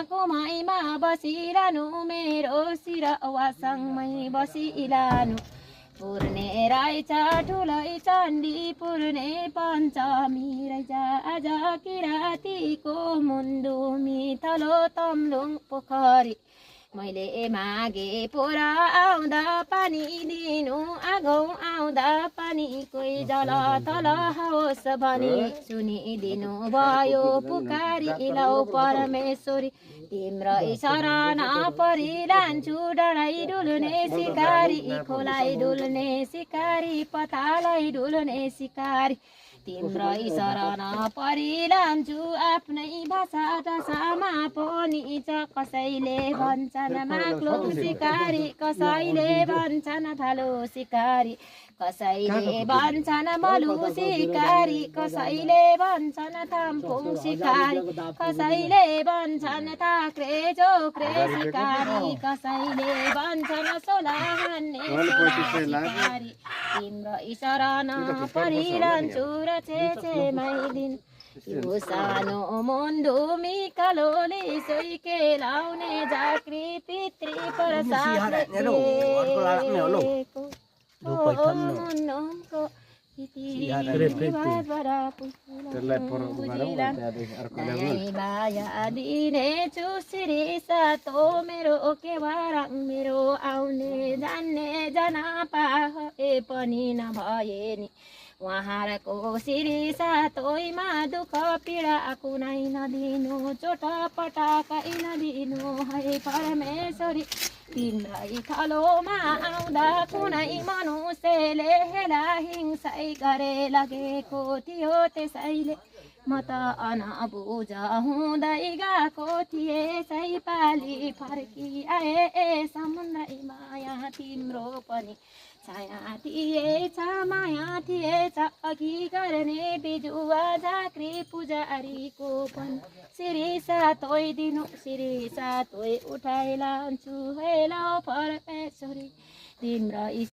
घुमाइमा बसिरहनु मेरो सिरवासँगमै बसिलानु पुर्ने रहेछ ठुलै चण्डी पुर्ने पञ्चमी रहेछ आज किरातीको मुन्डुमी थलो तम्लुङ पोखरी मैले मागे पोरा आउँदा पानी दिनु आगो आउँदा पानी कोही जल तल होस् भनी सुनिदिनु भयो पुकारी लौ परमेश्वरी तिम्रो शरण परिरहन्छु डढाइ डुल्ने सिकारी खोलाइ डुल्ने सिकारी पतालै डुल्ने सिकारी तिम्रो शरण परिरहन्छु आफ्नै भाषा दशामा पनि छ कसैले भन्छन् माक्लो सिकारी कसैले भन्छन् थालो सिकारी कसैले भन्छन् मलु सिकारी कसैले भन्छन् थाम्फुङ सिकारी कसैले भन्छन् ताक्रे जोक्रे सिकारी कसैले भन्छन् सोला हान्ने सिकारी तिम्रो शरण परिरहन्छु र छेछेमै दिन यो सानो मुन्डुमी कालोले सोही केलाउने झाँक्री पितृ प्रसाद दिनेछु श्री सातो मेरो केवाराङ मेरो आउने जान्ने जना पाए पनि नभए नि उहाँहरूको श्री सातोइमा दुःख पीडा कुनै नदिनु चोट पटाकै नदिनु है परमेश्वरी तिम्रै थलोमा आउँदा कुनै मनुष्यले हेला हिंसै गरे लगेको थियो त्यसैले म त अनबुझ हुँदै गएको थिएँ सै पाली फर्की आए समुद्रै माया तिम्रो पनि छाया थिएछ माया थिएछ अघि गर्ने बिजुवा झाँक्री पुजारीको पनि श्री सातोइ दिनु श्री सातोइ उठाइ लान्छु हेला परमेश्वरी तिम्रो